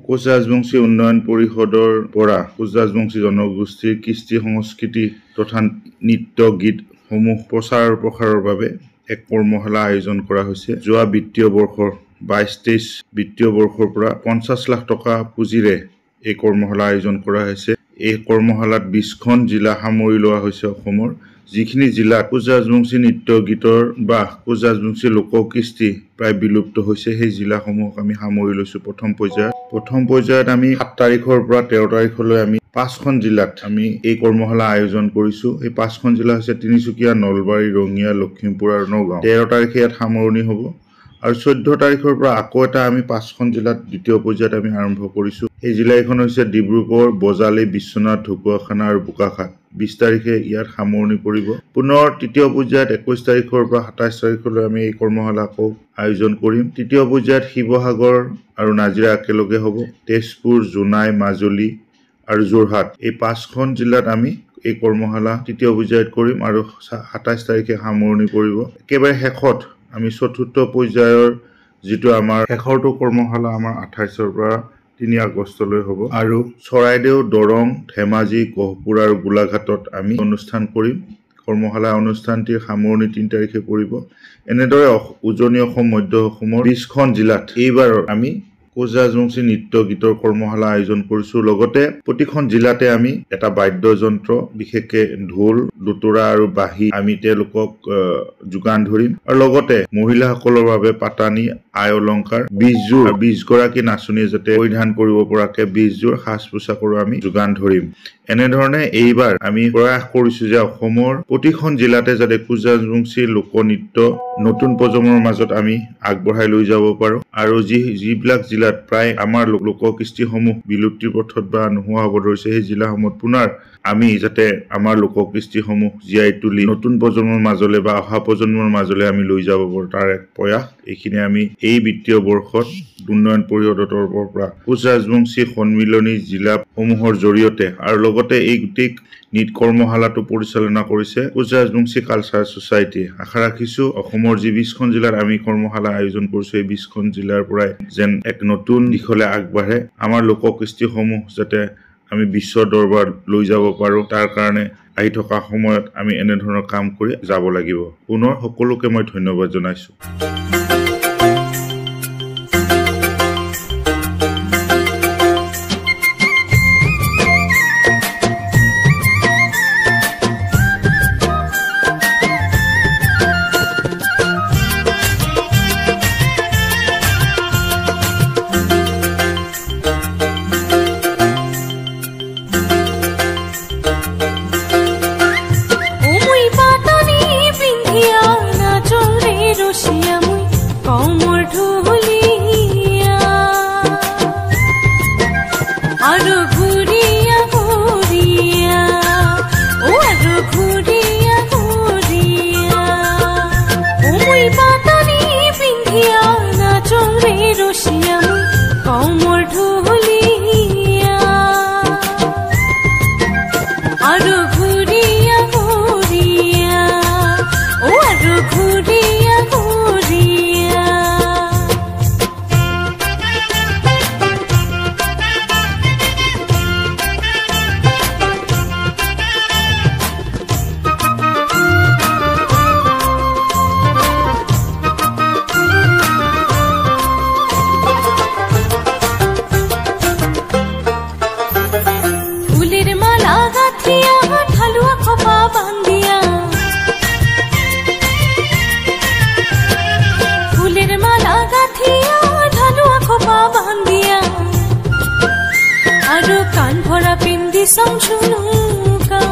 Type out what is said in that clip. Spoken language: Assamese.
কোচ ৰাজবংশী উন্নয়ন পৰিষদৰ পৰা কোচ ৰাজবংশী জনগোষ্ঠীৰ কৃষ্টি সংস্কৃতি তথা নৃত্য গীত সমূহ প্ৰচাৰ প্ৰসাৰৰ বাবে এক কৰ্মশালা আয়োজন কৰা হৈছে। যোৱা বিত্তীয় বৰ্ষৰ 22-23 বিত্তীয় বৰ্ষৰ পৰা 50 লাখ টকা পুঁজিৰে এই কৰ্মশালা আয়োজন কৰা হৈছে। এই কৰ্মশালাত 20খন জিলা সামৰি লোৱা হৈছে অসমৰ। যিখিনি জিলাত কোচ ৰাজবংশী নৃত্য গীতৰ বা কোচ ৰাজবংশী লোককৃষ্টি প্ৰায় বিলুপ্ত হৈছে সেই জিলাসমূহক আমি সামৰি লৈছো। প্ৰথম পৰ্যায়ত আমি 7 তাৰিখৰ পৰা 13 তাৰিখলৈ আমি 5খন জিলাত আমি এই কৰ্মশালা আয়োজন কৰিছো। এই 5খন জিলা হৈছে তিনিচুকীয়া, নলবাৰী, ৰঙিয়া, লখিমপুৰ আৰু নগাঁও। 13 তাৰিখে ইয়াত সামৰণি হ'ব আৰু 14 তাৰিখৰ পৰা আকৌ এটা আমি 5খন জিলাত দ্বিতীয় পৰ্যায়ত আমি আৰম্ভ কৰিছো। এই জিলাখন হৈছে ডিব্ৰুগড়, বজালী, বিশ্বনাথ, ঢকুৱাখানা আৰু বোকাখাত। 20 তাৰিখে ইয়াত সামৰণি পৰিব। পুনৰ তৃতীয় পৰ্যায়ত 21 তাৰিখৰ পৰা 27 তাৰিখলৈ আমি এই কৰ্মশালা আকৌ আয়োজন কৰিম। তৃতীয় পৰ্যায়ত শিৱসাগৰ আৰু নাজিৰা একেলগে হ'ব। তেজপুৰ, জোনাই, মাজুলী আৰু যোৰহাট এই 5খন জিলাত আমি এই কৰ্মশালা তৃতীয় পৰ্যায়ত কৰিম আৰু 27 তাৰিখে সামৰণি পৰিব। একেবাৰে শেষত আমি চতুৰ্থ পৰ্যায়ৰ যিটো আমাৰ শেষৰটো কৰ্মশালা আমাৰ 28ৰ পৰা 3 আগষ্টলৈ হ'ব আৰু চৰাইদেউ, দৰং, ধেমাজি, গহপুৰ আৰু গোলাঘাটত আমি অনুষ্ঠান কৰিম। কৰ্মশালা অনুষ্ঠানটিৰ সামৰণি 3 তাৰিখে পৰিব। এনেদৰে উজনি অসম, মধ্য অসমৰ 20খন জিলাত এইবাৰ আমি কোচ ৰাজবংশী নৃত্য গীতৰ কৰ্মশালা আয়োজন কৰিছো। লগতে প্ৰতিখন জিলাতে আমি এটা বাদ্যযন্ত্ৰ বিশেষকে ঢোল, দুতৰা আৰু বাঁহী আমি তেওঁলোকক যোগান ধৰিম আৰু লগতে মহিলাসকলৰ বাবে পাতানি, আই অলংকাৰ, 20 গৰাকী নাচনীয়ে যাতে পৰিধান কৰিব পৰাকে 20 সাজ পোছাকৰো আমি যোগান ধৰিম। এনেধৰণে এইবাৰ আমি প্ৰয়াস কৰিছো যে অসমৰ প্ৰতিখন জিলাতে যাতে কোচ ৰাজবংশী লোকনৃত্য নতুন প্ৰজন্মৰ মাজত আমি আগবঢ়াই লৈ যাব পাৰো আৰু যিবিলাক জিলাত প্ৰায় আমাৰ লোককৃষ্টিসমূহ বিলুপ্তিৰ পথত বা নোহোৱা হ'ব ধৰিছে সেই জিলাসমূহত পুনৰ আমি যাতে আমাৰ লোককৃষ্টিসমূহ জীয়াই তুলি নতুন প্ৰজন্মৰ মাজলৈ বা অহা প্ৰজন্মৰ মাজলৈ আমি লৈ যাব পাৰো তাৰ এক প্ৰয়াস। এইখিনি আমি এই বিত্তীয় বৰ্ষত উন্নয়ন পৰিষদৰ তৰফৰ পৰা কোচ ৰাজবংশী সন্মিলনী জিলাসমূহৰ জৰিয়তে আৰু লগতে এই গোটেই কৰ্মশালাটো পৰিচালনা কৰিছে কোচ ৰাজবংশী কালচাৰ ছ'চাইটি। আশা ৰাখিছো অসমৰ যি 20খন জিলাত আমি কৰ্মশালা আয়োজন কৰিছো এই 20খন জিলাৰ পৰাই যেন এক নতুন দিশলৈ আগবাঢ়ে। আমাৰ লোককৃষ্টিসমূহ যাতে আমি বিশ্ব দৰবাৰত লৈ যাব পাৰো তাৰ কাৰণে আহি থকা সময়ত আমি এনেধৰণৰ কাম কৰি যাব লাগিব। পুনৰ সকলোকে মই ধন্যবাদ জনাইছো। আৰু কাণ ভৰা পিন্ধি চাম ঝুনুকা